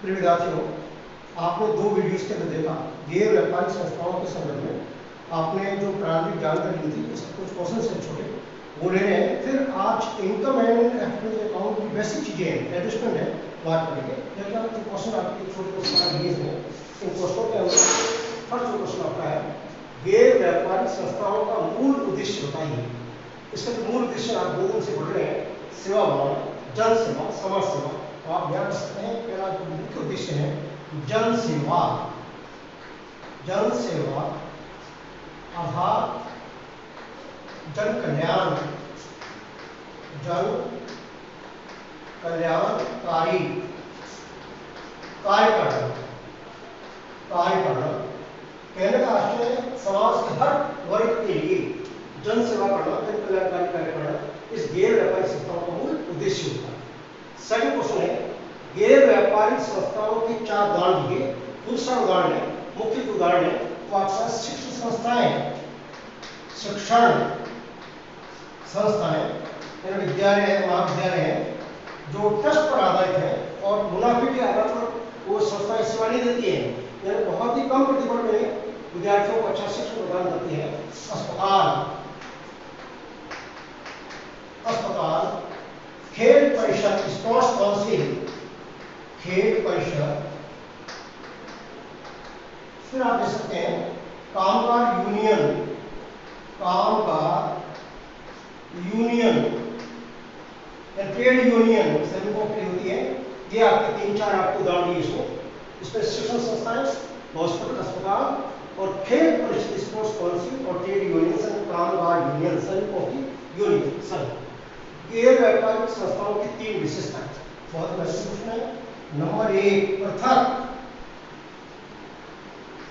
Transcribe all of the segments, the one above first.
प्रिय विद्यार्थियों, आपने दो वीडियोस के अंदर देखा गैर व्यापारिक संस्थाओं के संदर्भ में आपने जो प्रारंभिक जानकारी ली थी, इसके कुछ क्वेश्चन से छोटे वो ले रहे हैं। फिर आज इनकम एंड एक्सपेंस अकाउंट की बेसिक चीजें हैं, एडजस्टमेंट है, बात करेंगे। देखिए जो क्वेश्चन आपके छोटे क्वेश्चन दिए हैं, इन क्वेश्चनों के अंदर फर्स्ट जो क्वेश्चन आपका है, गैर व्यापारिक संस्थाओं का मूल उद्देश्य बताइए। इसका जो मूल उद्देश्य आप दो दिन से पढ़ रहे हैं, सेवा भाव, जन सेवा, समाज सेवा। तो आप ध्यान रख सकते हैं, पहला जो मुख्य उद्देश्य है जन सेवा, जन सेवा अर्थात जन कल्याण, जन कल्याणकारी कार्य करना, कार्य करना। कहने का आशय है समाज के हर वर्ग के लिए जन सेवा करना, जन कल्याणकारी कार्य करना, इस गैर व्यापारिक संस्थाओं का मूल उद्देश्य होता है। सेकंड क्वेश्चन है, गैर व्यापारिक संस्थाओं के चार उदाहरण दिए। दूसरा उदाहरण है, मुख्य उदाहरण है तो आपका शिक्षण संस्थाएं, शिक्षण संस्थाएं विद्यालय है, महाविद्यालय है जो ट्रस्ट पर आधारित है और मुनाफे के आधार पर वो संस्थाएं सेवा नहीं देती है, यानी बहुत ही कम प्रतिफल में विद्यार्थियों को अच्छा शिक्षण प्रदान करती है। अस्पताल, अस्पताल, खेल परिषद, स्पोर्ट्स काउंसिल, खेल परिषद। फिर आप देख सकते हैं कामगार यूनियन, कामगार यूनियन या ट्रेड यूनियन सभी को होती है। ये आपके तीन चार आपको उदाहरण दिए इसमें शिक्षण संस्थाएं, हॉस्पिटल, अस्पताल और खेल परिषद, स्पोर्ट्स काउंसिल और ट्रेड यूनियन, कामगार यूनियन सभी यूनियन सब गैर व्यापारिक संस्थाओं की तीन विशेषताएं। बहुत महत्वपूर्ण प्रश्न है। नंबर एक, पृथक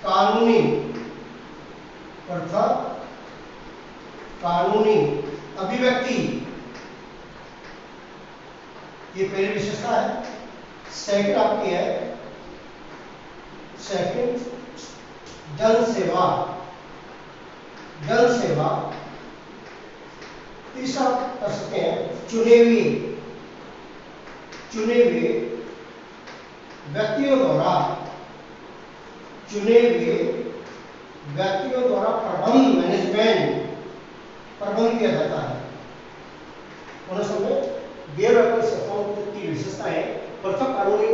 कानूनी, पृथक कानूनी अभिव्यक्ति, ये पहली विशेषता है। सेकंड आपकी है, सेकंड जन सेवा, जन सेवा। तीसरा कर सकते हैं चुने हुए, चुने हुए व्यक्तियों द्वारा, चुने हुए व्यक्तियों द्वारा प्रबंध, मैनेजमेंट प्रबंध किया जाता है। उन्हें समय गैर व्यापारिक संस्थाओं की तीन विशेषताएं, पृथक कानूनी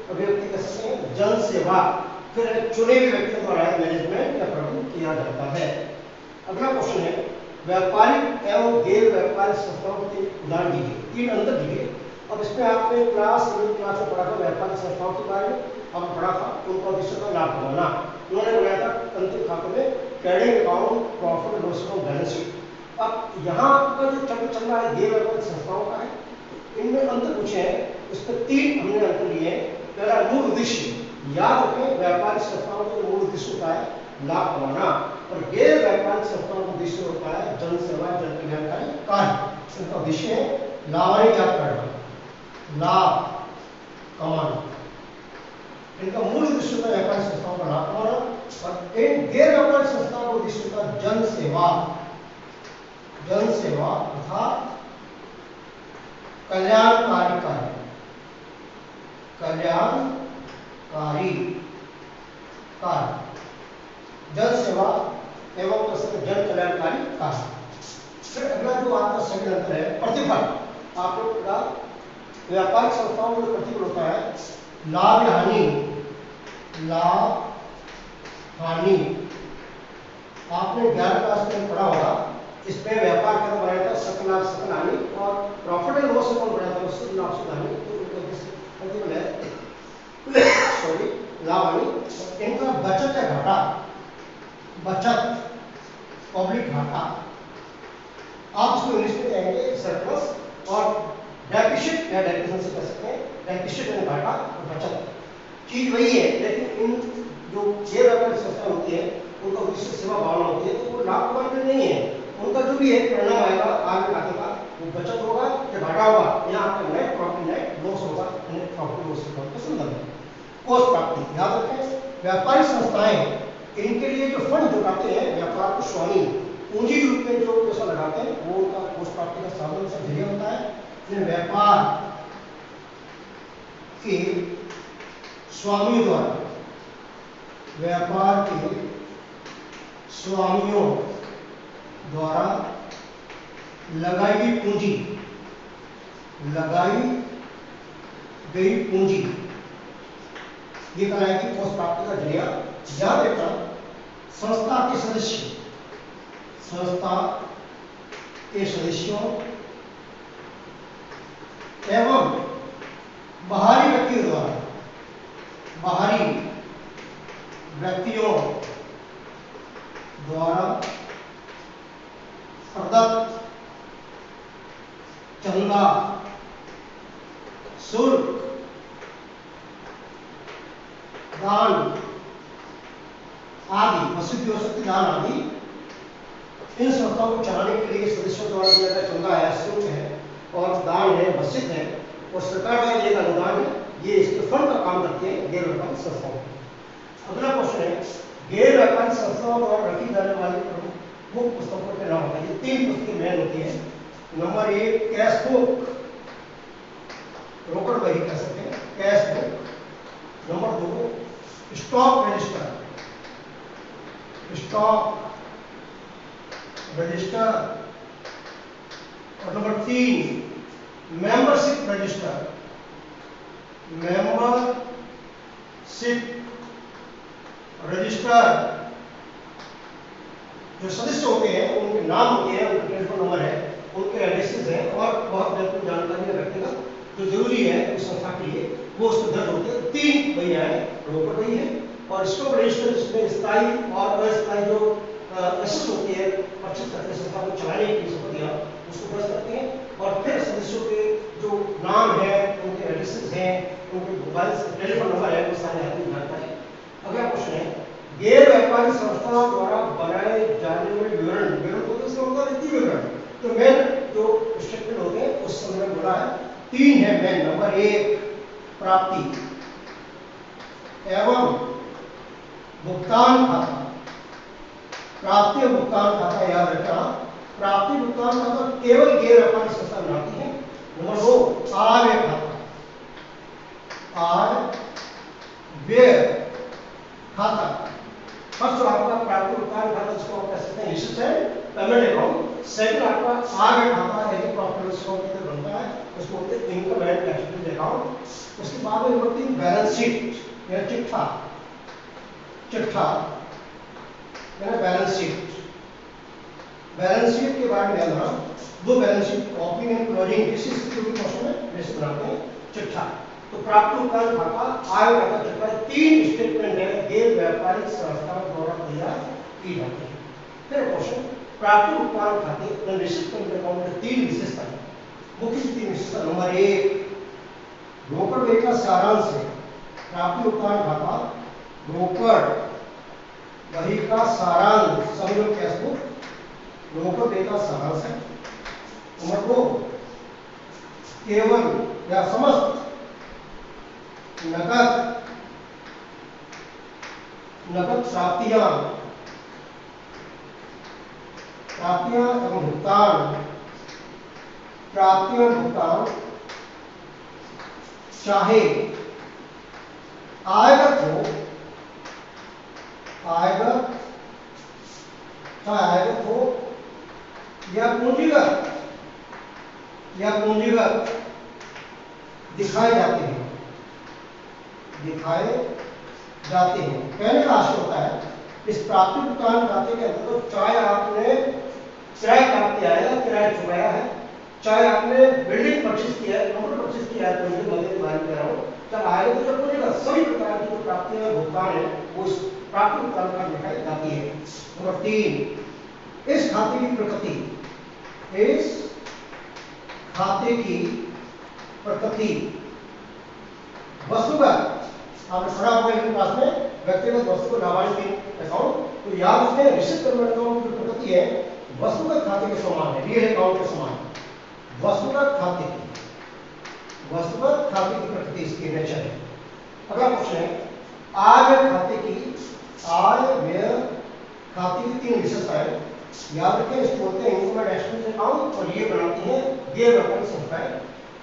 अभिव्यक्ति कर सकते हैं, जन सेवा, फिर चुने हुए व्यक्तियों द्वारा मैनेजमेंट या प्रबंध किया जाता है। अगला क्वेश्चन है, व्यापारिक एवं गैर व्यापारिक संस्थाओं के उदाहरण दीजिए, तीन अंतर दीजिए। अब इसमें आपने क्लास में पढ़ा था व्यापारिक संस्थाओं के बारे में, अब पढ़ा था उनका उद्देश्य था लाभ कमाना। उन्होंने बनाया था अंतिम खाते में trading account, profit and loss account, balance sheet. अब यहाँ का जो चक्र चल रहा है गैर व्यापारिक संस्थाओं का है, इनमें अंतर पूछे हैं, इसमें तीन हमने अंतर लिए हैं। पहला मूल उद्देश्य, याद रखें व्यापारिक संस्थाओं का मूल उद्देश्य होता है लाभ कमाना और गैर व्यापारिक संस्थाओं का उद्देश्य होता है जन सेवा, जन कल्याणकारी कार्य। इनका उद्देश्य है लाभान्वित करना, लाभ कमाना। इनका मूल उद्देश्य होता है व्यापारिक संस्थाओं का लाभ कमाना और इन गैर व्यापारिक संस्थाओं का उद्देश्य होता है जन सेवा, जन सेवा अर्थात कल्याणकारी कार्य, कल्याणकारी कार्य, जन सेवा एवं जन कल्याणकारी कार्य। फिर अगला जो आपका सेकंड अंतर है प्रतिफल। आपको पता व्यापारिक संस्थाओं में प्रतिफल होता है लाभ या हानि, लाभ हानि। आपने 11 क्लास में पढ़ा होगा, इसमें व्यापार का बनाया था सकल लाभ सकल हानि और प्रॉफिट एंड लॉस अकाउंट बनाया था शुद्ध लाभ शुद्ध हानि। तो प्रतिफल है सॉरी लाभ हानि। इनका बचत या घाटा, बचत पब्लिक घाटा, आप इसको इंग्लिश में कहेंगे सरप्लस और डेफिसिट या डेफिशिएंसी कह सकते हैं। डेफिसिट यानी घाटा और बचत चीज वही है, लेकिन इन जो गैर व्यापारिक संस्थाएं होती है उनका उद्देश्य सेवा भावना होती है, तो वो लाभ कमाने नहीं है। उनका जो भी है परिणाम आएगा आगे खाते का, वो बचत होगा या घाटा होगा, यहाँ आपका नेट प्रॉफिट नेट लॉस होगा, नेट प्रॉफिट लॉस अकाउंट का संदर्भ है। कोष प्राप्ति, याद रखें व्यापारिक संस्थाएं इनके लिए जो फंड जुटाते हैं, व्यापार को स्वामी पूंजी के रूप में जो पैसा लगाते हैं, वो उनका कोष प्राप्ति का साधन से जरिया होता है। फिर व्यापार के स्वामियों द्वारा, व्यापार के स्वामियों द्वारा लगाई गई पूंजी, लगाई गई पूंजी ये कहलाएगी कोष प्राप्ति का जरिया। या बेटा संस्था के सदस्य, संस्था के सदस्यों एवं बाहरी व्यक्तियों द्वारा, बाहरी व्यक्तियों द्वारा प्रदत्त चंदा, शुल्क, दान आदि, वसूली हो सकती दान आदि, इन संस्थाओं को चलाने के लिए सदस्यों द्वारा दिया गया चंदा है, शुल्क है और दान है, वसित है और सरकार द्वारा दिया गया अनुदान है, ये इसके फंड का काम करती है गैर व्यापारिक संस्थाओं। अगला क्वेश्चन है, गैर व्यापारिक संस्थाओं द्वारा रखी जाने वाली प्रमुख पुस्तकों के नाम बताइए। 3 पुस्तकें मेन होती है। नंबर 1 कैश बुक, रोकड़ बही कह सकते हैं, cash book. Number 2 stock register, stock register. और number 3 membership register, membership register. जो सदस्य होते हैं उनके नाम होते हैं, उनके टेलीफोन नंबर है, उनके एड्रेसेस हैं और बहुत महत्वपूर्ण जानकारी व्यक्तिगत जो जरूरी है उस संस्था के लिए वो उसमें दर्ज होते हैं। 3 भैया है, रोकड़ बही है और स्टॉक रजिस्टर जिसमें स्थायी और अस्थायी जो एसेट्स होती है परचेज करते संस्था को चलाने की संपत्तियां उसको दर्ज करते हैं। और फिर सदस्यों के जो नाम है, उनके एड्रेसेस हैं, उनके मोबाइल टेलीफोन नंबर है, वो सारे आदमी जानकारी। अगला क्वेश्चन है, गैर व्यापारिक संस्था द्वारा बनाए जाने वाले विवरण, विवरण को इसका मतलब वित्तीय विवरण तो मेन जो स्टेटमेंट होते हैं उस समय बोला है 3 है मेन। नंबर 1 प्राप्ति एवं भुगतान खाता, प्राप्ति और भुगतान खाता याद रखना। प्राप्ति भुगतान खाता केवल गैर व्यापारिक संस्था बनाती है। नंबर 2 आय व्यय खाता, आय व्यय खाता। फर्स्ट आपका प्राप्ति भुगतान खाता जिसको आप कह सकते हैं रिसिप्ट पेमेंट अकाउंट। सेकंड आपका आय व्यय खाता है जो प्रॉफिट लॉस अकाउंट की तरह बनता है, उसको बोलते हैं इनकम एंड एक्सपेंस अकाउंट। उसके बाद में नंबर 3 बैलेंस शीट या चिट्ठा, चिट्ठा यानी बैलेंस शीट। बैलेंस शीट के बारे में ध्यान रखना, दो balance sheet opening and closing किसी से भी क्वेश्चन में जैसे बनाते हैं चिट्ठा। तो प्राप्ति भुगतान खाता, आय खाता, चिट्ठा 3 स्टेटमेंट है गैर व्यापारिक संस्थाओं द्वारा तैयार की जाती है। फिर क्वेश्चन, प्राप्ति भुगतान खाते निश्चित पेमेंट अकाउंट में 3 विशेषताएं, मुख्य 3 विशेषता। नंबर 1 रोकड़ बही का सारांश है। प्राप्ति भुगतान खाता रोकड़ बही का सारांश, समझो कैश बुक रोकड़ बही का सारांश है। नंबर 2 केवल या समस्त नकद प्राप्तियां एवं भुगतान, प्राप्तियां भुगतान चाहे आयगत हो, चाहे आयगत हो या पूंजीगत दिखाए जाते हैं, कहने का आशय होता है इस प्राप्ति भुगतान खाते के अंतर्गत चाहे आपने किराए प्राप्ति आया, किराया चुकाया है, चाहे आपने बिल्डिंग परचेज किया है, प्रॉपर्टी परचेज किया है, तो मदद के बारे में कह रहा हूँ, चाहे आएगा तो जब पूरी सभी प्रकार की जो प्राप्तियां भुगतान है वो इस प्राप्ति भुगतान का दिखाई जाती है। नंबर 3 इस खाते की प्रकृति, इस खाते की प्रकृति वस्तुगत, आपने पढ़ा होगा इनके पास में व्यक्तिगत वस्तु लाभांश अकाउंट, तो याद रखें निश्चित पेमेंट अकाउंट की प्रकृति है वस्तुगत खाते के समान है, रियल अकाउंट के समान। वस्तुगत खाते की प्रकृति इसकी नेचर है। अगला क्वेश्चन है, आय व्यय खाते की 3 विशेषताएं याद रखें, इसको बोलते हैं इनकम एंड एक्सपेंस अकाउंट और ये बनाती हैं गैर व्यापारिक संस्थाएं।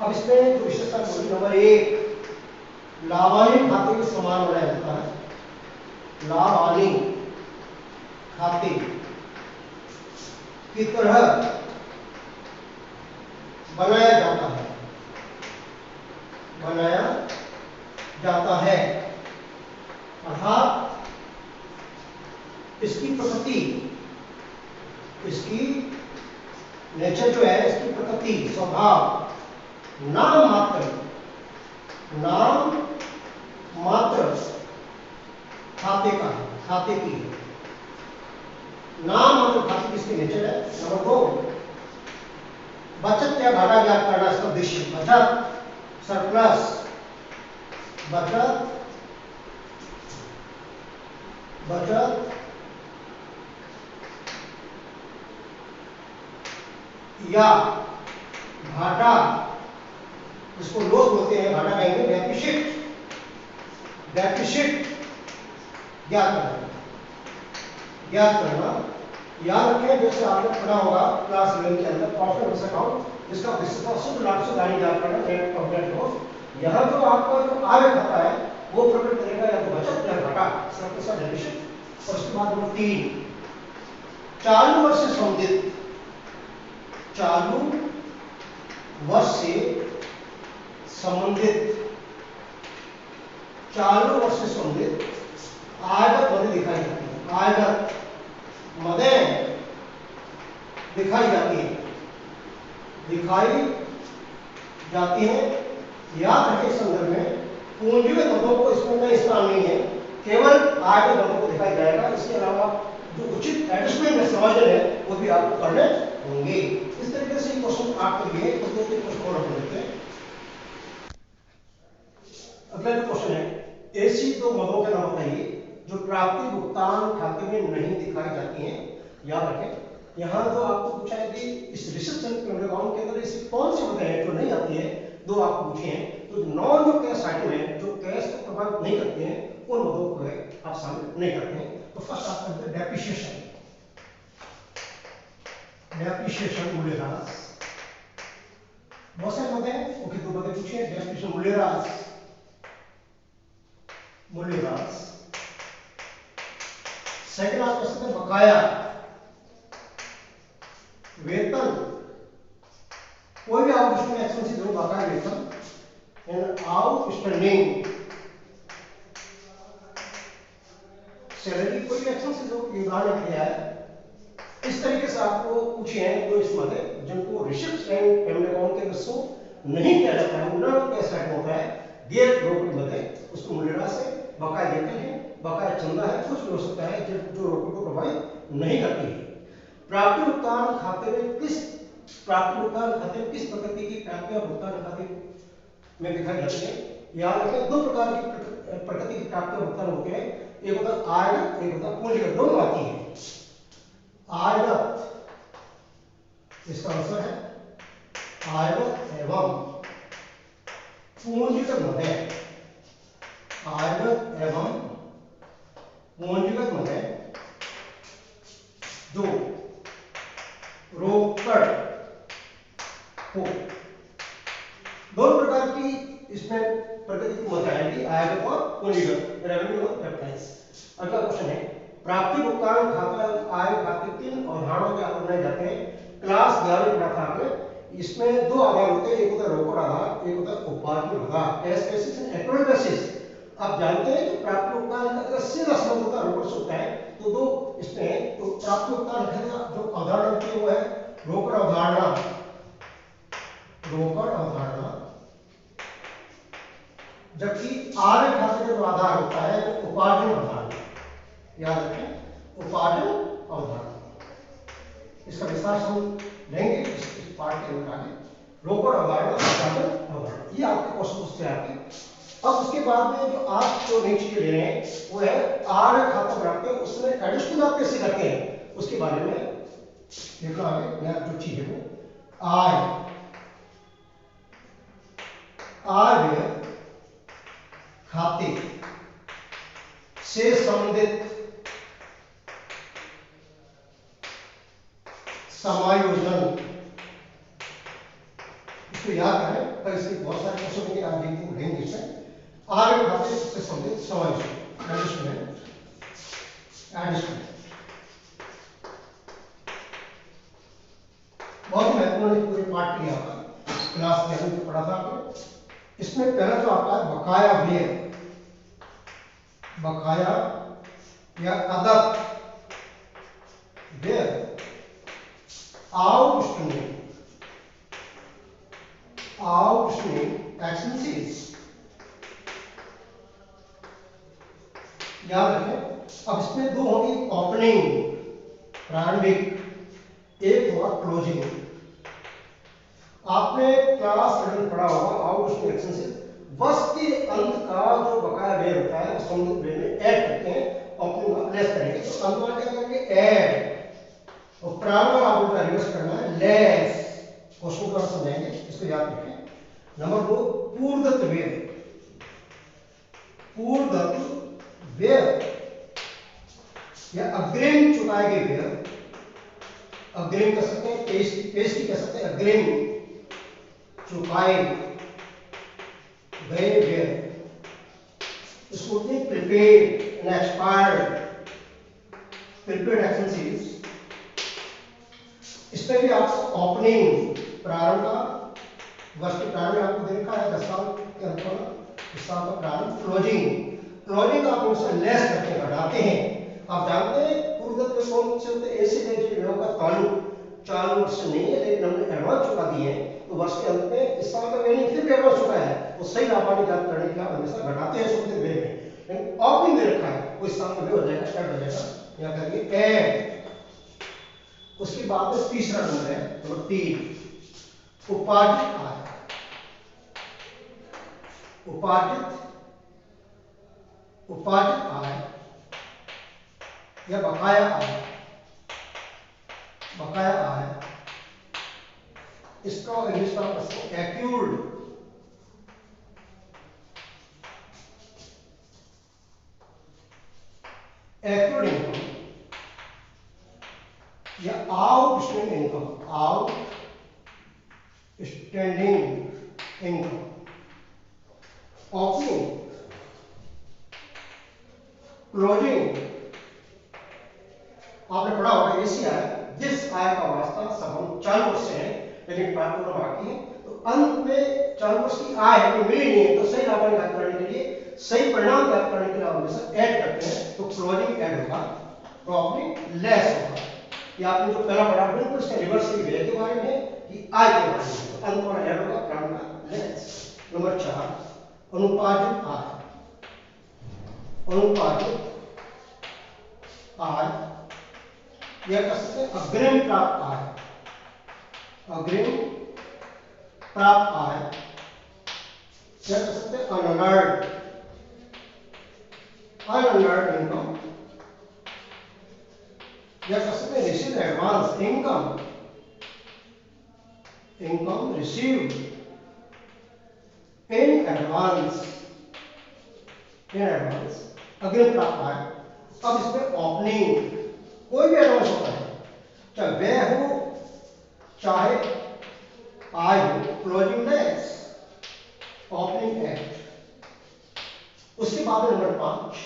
अब इसमें जो विशेषता बोली, नंबर 1 लाभानी खाते के समान बनाया जाता है, लाभानी खाते की तरह बनाया जाता है, बनाया जाता है। अर्थात इसकी प्रकृति, इसकी नेचर जो है, इसकी प्रकृति, स्वभाव नाम मात्र खाते का, खाते की नाम मात्र खाते की इसकी नेचर है। नंबर 2, बचत या घाटा ज्ञात करना इसका उद्देश्य। बचत, सरप्लस, बचत या घाटा, इसको लॉस बोलते हैं, घाटा कहेंगे डेफिसिट, ज्ञात करना। याद रखें, जैसे आपने पढ़ा होगा क्लास 11 के अंदर प्रॉफिट लॉस अकाउंट, जिसका उद्देश्य था शुद्ध लाभ से हानि ज्ञात करना, नेट प्रॉफिट लॉस। यहाँ जो आपका जो आय खाता है वो प्रकट करेगा या तो बचत या घाटा, सरप्लस या डेफिसिट। और उसके बाद नंबर 3, चालू वर्ष से संबंधित, चालू वर्ष से संबंधित, चालू वर्ष से संबंधित आयगत मदें दिखाई जाती है, आयगत मदें दिखाई जाती है, दिखाई जाती है। याद रखें इस संदर्भ में पूंजीगत मदों को इसमें कोई स्थान नहीं है, केवल आयगत मदों को दिखाई जाएगा। इसके अलावा जो उचित एडजस्टमेंट संयोजन है वो भी आपको करने होंगे। इस तरीके से क्वेश्चन आपके लिए तो 2-3 क्वेश्चन और रख लेते हैं। अगला जो क्वेश्चन है, ऐसी दो मदों के नाम बताइए जो प्राप्ति भुगतान खाते में नहीं दिखाई जाती हैं। याद रखें, यहाँ जो आपको पूछा है कि इस रिसिप्ट एंड अकाउंट के अंदर ऐसी कौन सी मदें हैं जो नहीं आती है, दो आपको पूछे हैं। तो नॉन जो कैश आइटम है, जो कैश को प्रभावित नहीं करते हैं, उन मदों को आप शामिल नहीं करते हैं। तो फर्स्ट आपका है डेप्रिसिएशन, डेप्रिसिएशन मूल्यह्रास। बहुत सारे मदें हैं, ओके, दो मदें पूछे हैं, डेप्रिसिएशन मूल्यह्रास, मूल्यह्रास। सेकंड आप कह सकते हैं बकाया वेतन, कोई भी आप उसमें एक्शन से जो बकाया वेतन, एंड आउटस्टैंडिंग सैलरी, कोई भी एक्शन से जो योगदान किया है। इस तरीके से आपको पूछे हैं तो इस मदें जिनको रिसिप्ट एंड पेमेंट अकाउंट के अंदर शो नहीं किया जाता है, उनका कैश आइटम होता है, गैर रोकड़ी मदें, उसको मूल्यह्रास है, बकाया वेतन है, बकाया चंदा है, कुछ भी हो सकता है जो रोकड़ी को प्रभावित नहीं करती है। प्राप्ति भुगतान खाते में किस प्रकृति की प्राप्तियां भुगतान खाते में दिखाई जाती है। याद रखें, दो प्रकार की प्रकृति की प्राप्तियां भुगतान होते हैं, एक होता है आयगत, एक होता है पूंजीगत, दोनों आती है। आयगत, इसका आंसर है आयगत एवं पूंजीगत मदें, आयगत एवं पूंजीगत मदें जो रोकड़ हो, दोनों प्रकार की इसमें प्रकृति की मदें आएगी, आयगत और पूंजीगत, रेवेन्यू और कैपिटल्स। अगला क्वेश्चन है, प्राप्ति भुगतान खाता आय खाते 3 अवधारणाओं के आधार बनाए जाते हैं। क्लास 11 में पढ़ा था आपने, इसमें 2 आधार होते हैं, एक होता है रोकड़ आधार, एक होता है उपार्जन आधार, cash basis and accrual basis. आप जानते हैं कि प्राप्ति भुगतान का सीधा संबंध होता है रोकड़ से होता है, तो दो इसमें तो प्राप्ति भुगतान का जो अवधारणा होती है वो है रोकड़ अवधारणा, रोकड़ अवधारणा, जबकि आय खाते का जो आधार होता है वो उपार्जन अवधारणा। याद रखें, उपार्जन अवधारणा, इसका विस्तार हम लेंगे इस पार्ट के अंदर आगे। रोकड़ अवधारणा, उपार्जन अवधारणा, ये आपके क्वेश्चन पूछते हैं आपके। अब उसके बाद में जो आप जो नई चीजें ले रहे हैं वो है आय खाता बनाते हैं, उसमें एडिशन आप कैसे करते हैं उसके बारे में देखना है। नया जो चीज है वो आय खाते से संबंधित समायोजन, इसको याद करें, कल इसके बहुत सारे क्वेश्चन होंगे, आप लेंगे इसमें। आगे खाते इससे संबंधित समावेश एडिशनल एडिशनल बहुत महत्वपूर्ण पूरे पाठ के लिए आपका क्लास में अभी पढ़ा था आपने। इसमें पहला जो आपका है बकाया व्यय, बकाया या अदर व्यय, outstanding expenses, याद रखें। अब इसमें दो होगी ओपनिंग प्रारंभिक, एक होगा क्लोजिंग। आपने क्लास 7 पढ़ा होगा आउटस्टैंडिंग एक्सपेंसेस, वर्ष के अंत का जो बकाया व्यय होता है उस संबंधित व्यय में ऐड करते हैं, ओपनिंग का लेस करेंगे तो अंत वाला क्या करेंगे ऐड, और प्रारंभ वाला आपको रिवर्स करना है लेस। क्वेश्चन को समझाएंगे, इसको याद रखें। नंबर 2 पूर्वदत्त व्यय, पूर्वदत्त व्यय या अग्रिम चुकाए गए व्यय, अग्रिम कह सकते हैं, पेश कह सकते हैं, अग्रिम चुकाए गए व्यय, इसको prepaid and expired prepaid expenses. इसमें भी आप ओपनिंग प्रारंभ का, वर्ष के प्रारंभ में आपको दे रखा है 10 साल के अंत में, इस साल का प्रारंभ, क्लोजिंग आप उससे लेस करके घटाते हैं। आप जानते हैं पूर्वदत्त में कौन से होते हैं, ऐसे व्ययों का चालू वर्ष नहीं है, लेकिन हमने एडवांस चुका दिए हैं तो वर्ष के अंत में इस साल का व्यय नहीं फिर भी एडवांस चुका है, वो सही लाभार्थी जान करने के लिए हमेशा घटाते हैं शुद्ध व्यय में। लेकिन ओपनिंग दे रखा है वो इस साल का व्यय हो जाएगा, स्टार्ट हो जाएगा, यहाँ करिए ऐड। उसके बाद में तीसरा नंबर है नंबर 3 उपार्जित आय, उपार्जित आय या बकाया आय, बकाया आय, इसका इंग्लिश में आप एक्यूर्ड, एक्यूर्ड इनकम या outstanding income, outstanding income, opening, closing. आपने पढ़ा होगा ऐसी आय जिस आय का वास्ता संबंध चालू वर्ष से है लेकिन प्राप्त बाकी है, तो अंत में चालू वर्ष की आय तो मिली नहीं है, तो सही लाभ ज्ञात करने के लिए, सही परिणाम ज्ञात करने के लिए हम हमेशा ऐड करते हैं, तो क्लोजिंग ऐड होगा, ओपनिंग लेस होगा। ये आपने जो पहला पढ़ा बिल्कुल इसके रिवर्स ही व्यय के बारे में कि आय के बारे में, तो अंत वाला ऐड होगा, प्रारंभ का लेस। नंबर 4 अनुपार्जित आय, अनुपार्जित आय या कह सकते हैं अग्रिम प्राप्त आय, अग्रिम प्राप्त आय या कह सकते हैं अनअर्न्ड, अनअर्न्ड इनकम या कह सकते हैं received advance income, income received in advance, in advance अग्रिम प्राप्त आय। अब इसमें ओपनिंग, कोई भी एडवांस होता है, चाहे व्यय हो चाहे आय हो, क्लोजिंग लेस, ओपनिंग ऐड। उसके बाद नंबर 5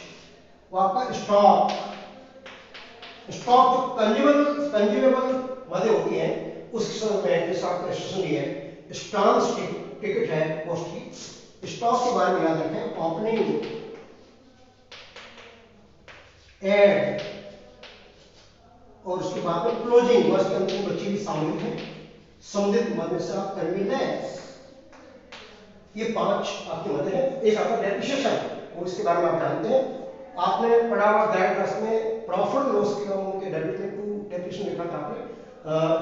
वो आपका स्टॉक, स्टॉक जो कंज्यूमेबल मदे होती है उस में जैसे आपको रेस्ट्रिक्शन दी है, स्टाम्प्स टिकट है पोस्ट की, स्टॉक के बारे में याद रखें, ओपनिंग ऐड और उसके बाद में क्लोजिंग, वर्ष के अंतिम बची हुई सामग्री है संबंधित मद में से आप करेंगे लेस। ये 5 आपके मद है। एक आपका डेप्रिसिएशन, वो इसके बारे में आप जानते हैं, आपने पढ़ा हुआ गाइड क्लास में प्रॉफिट लॉस के डेबिट में टू डेप्रिसिएशन लिखा था आपने,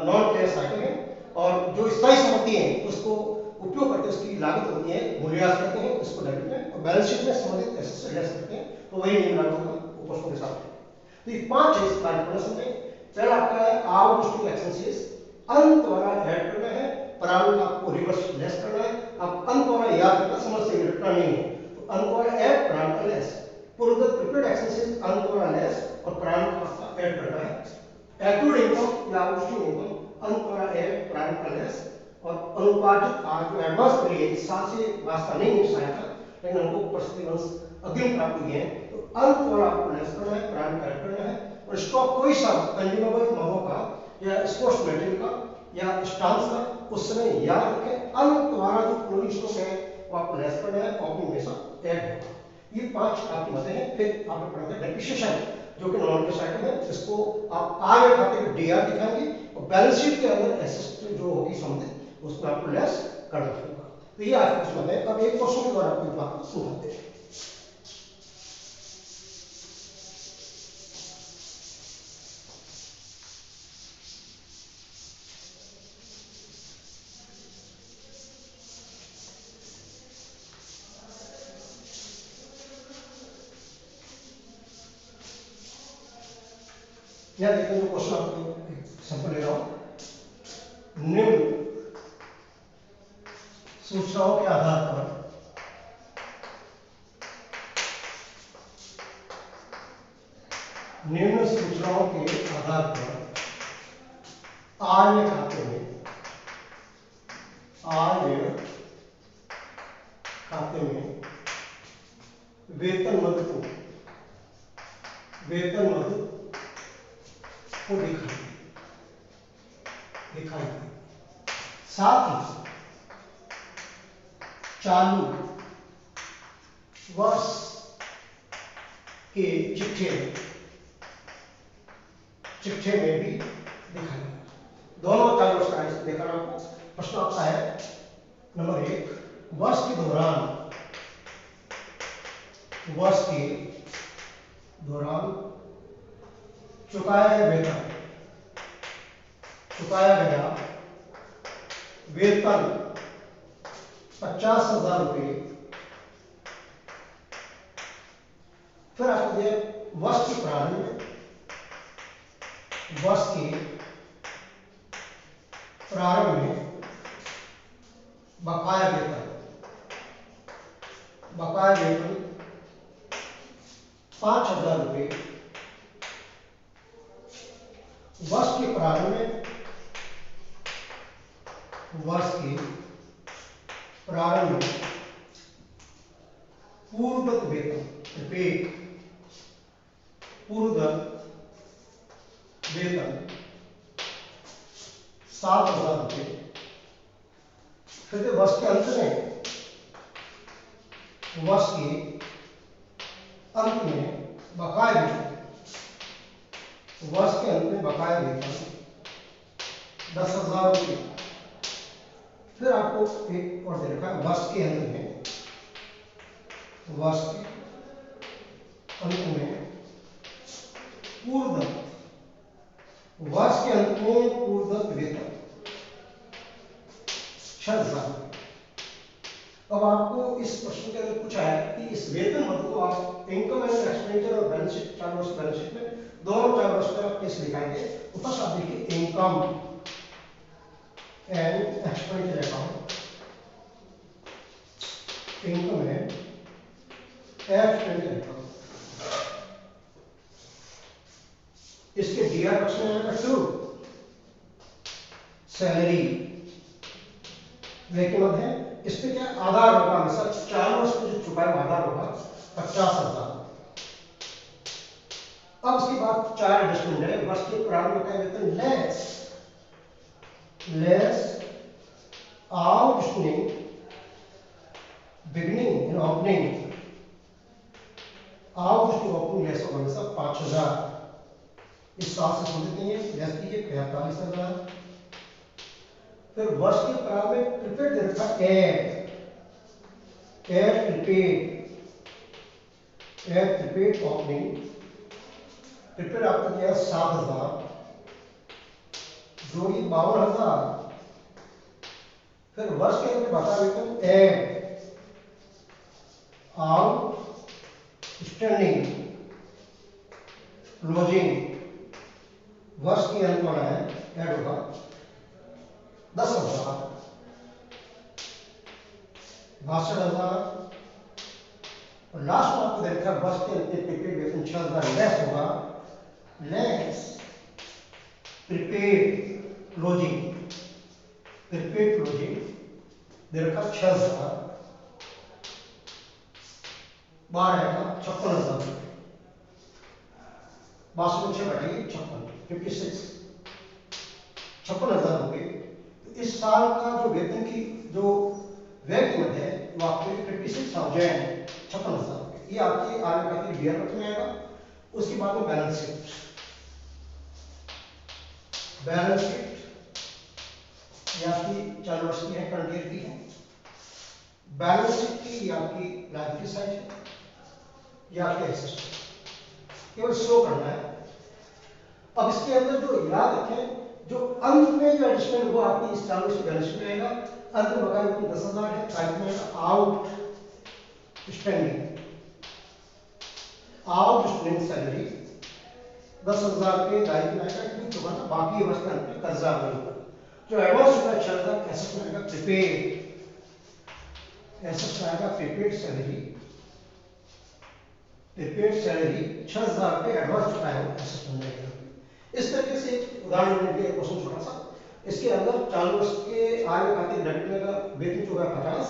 नॉन कैश आइटम है, और जो स्थायी संपत्ति है उसको उपयोग करके उसकी लागत होती है मूल्यह्रास करते हैं उसको डेबिट में, और बैलेंस शीट में संबंधित एसेट से लेस करते हैं, तो वही नियम लागू होगा ऊपर के साथ। तो ये 5 है इस कार्य को समझें। पहला आपका है आउटस्टैंडिंग एक्सपेंसेस, अंत वाला ऐड करना है, प्रारंभ आपको रिवर्स लेस करना है। आप अंत वाला याद रखना, समझ से रटना नहीं है, तो अंत वाला ऐड प्रारंभ का लेस, पूर्वगत प्रीपेड एक्सपेंसेस अंत वाला लेस और प्रारंभ का ऐड करना है। एक्यूर्ड इनकम या आउटस्टैंडिंग इनकम अंत वाला ऐड प्रारंभ का लेस, और अनुपार्जित आय जो एडवांस मिली है इस साल से वास्ता नहीं है शायद, लेकिन हमको परिस्थिति वंश अग्रिम प्राप्त हुए हैं, तो अंत वाला आपको लेस करना है, प्रारंभ कार्य करना है। और स्टॉक कोई सा कंज्यूमेबल मदों का या स्पोर्ट्स मटेरियल का या स्टाम्प्स का उस समय याद रखें, अंत वाला जो क्लोजिंग स्टॉक है वो आपको लेस करना है, ओपनिंग हमेशा ऐड होगा। ये 5 आपकी मतें हैं। फिर आपने पढ़ा था डेप्रिसिएशन जो कि नॉन कैश आइटम है, इसको आप आय खाते में डीआर दिखाएंगे और बैलेंस शीट के अंदर एसेट जो होगी संबंधित उसमें आपको लेस करना होगा। तो ये आपकी कुछ मतें हैं। अब एक क्वेश्चन के द्वारा आपको बात को समझाते हैं। यह देखिए जो क्वेश्चन आपको सैंपल ले रहा हूं। निम्न सूचनाओं के आधार पर निम्न सूचनाओं के आधार पर आय खाते में वेतन मद को दिखाई। साथ ही चालू वर्ष के चिट्ठे में भी दिखाई। दोनों चालू वर्ष का देखा आपको। प्रश्न आता है नंबर 1, वर्ष के दौरान चुकाया गया वेतन 50,000 रुपये। फिर आपको दिया वर्ष के प्रारंभ में बकाया वेतन 5,000 रुपये। वर्ष के प्रारंभ में पूर्वगत वेतन पूर्वगत वेतन 7,000 रुपये। फिर वर्ष के अंत में बकाया वेतन 10,000 रुपये। फिर आपको एक और दे रखा है वर्ष के अंत में पूर्वगत वेतन 6,000। अब आपको इस प्रश्न के अंदर पूछा है कि इस वेतन मद को आप इनकम एंड एक्सपेंडिचर और बैलेंस शीट 4 वर्ष बैलेंस शीट में दोनों 4 वर्ष का कैसे दिखाएंगे। तो फर्स्ट आप देखिए इनकम एंड एक्सपेंडिचर अकाउंट। इसके डीआर पक्ष में आएगा 2 सैलरी मद है। इस पे क्या आधार होगा, हमेशा 4 वर्ष में जो चुकाया आधार होगा 50,000। अब उसके बाद 4 एडजस्टमेंट है। वर्ष के प्रारंभ का वेतन less outstanding beginning in opening less होगा हमेशा 5,000। इस साल से संबंधित नहीं है, लेस कीजिए 45,000। फिर वर्ष के प्रारंभ में प्रीपेड दे रखा प्रीपेड ओपनिंग। प्रीपेड आपको दिया 7,000 जोड़िए 52,000। फिर वर्ष के अंत में बता वेतन आउटस्टैंडिंग क्लोजिंग वर्ष के अंत वाला है ऐड होगा 10,000 62,000। और लास्ट में आपको देखा वर्ष के अंत में प्रीपेड वेतन 6,000 लेस होगा प्रीपेड क्लोजिंग दे रखा 6,000। बाहर आएगा 56,000 रुपये। 62 में 6 घटाइए 56, 56, 56,000 रुपये। तो इस साल का जो वेतन की जो व्यय कीमत है वो आपकी 56,000, 56,000 रुपये। ये आपकी आय खातिर बियर में आएगा। उसके बाद में बैलेंस शीट, बैलेंस शीट ये आपकी 4 वर्ष की है, करंट ईयर की है। बैलेंस शीट की ये आपकी लाइबिलिटी साइड है, ये आपके एसेट, केवल शो करना है। अब इसके अंदर जो याद रखें, जो अंत में जो एडजस्टमेंट वो आपकी इस चालू से बैलेंस शीट में आएगा। अंत में बकाया वेतन 10,000 है, प्राइस में आएगा out standing, out standing salary 10,000 रुपये दायित्व में आएगा, क्योंकि चुकाना बाकी वर्ष के अंत में कर्जा नहीं होगा। जो एडवांस होगा 6,000 एसेट में आएगा, प्रीपेड एसेट में आएगा, प्रीपेड सैलरी, प्रीपेड सैलरी 6,000 रुपये एडवांस चुकाया हुआ एसेट में आएगा। इस तरीके से उदाहरण लेने के क्वेश्चन छोटा सा। इसके अंदर चालू वर्ष के आय खातिर डेबिट का वेतन चुका 50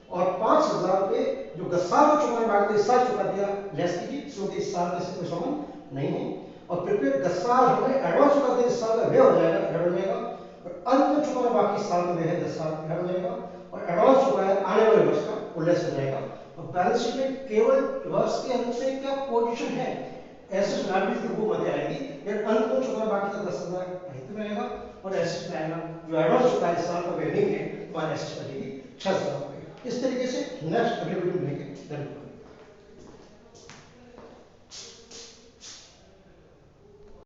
और 5,000 रुपये जो गत साल को चुकाने बाकी इस साल चुका दिया, लेस कीजिए क्योंकि इस साल से कोई संबंध नहीं है। और प्रीपेड गत साल हमें एडवांस चुका दिया, इस साल का व्यय हो जाएगा, ऐड हो जाएगा। और अंत में चुकाना बाकी इस साल का व्यय है 10 साल ऐड हो जाएगा। और एडवांस चुकाया आने वाले वर्ष का वो लेस हो जाएगा। और बैलेंस शीट में केवल वर्ष के अंत में क्या पोजीशन है एसेट लायबिलिटी वो मध्य आएगी। फिर अंत में चुकाना बाकी का 10,000 दायित्व में आएगा और एसेट में आएगा जो एडवांस चुका है इस साल का व्यय नहीं है, हमारे एसेट बनेगी 6,000 रुपये। इस तरीके से नेक्स्ट अगले वीडियो में मिलेंगे। धन्यवाद।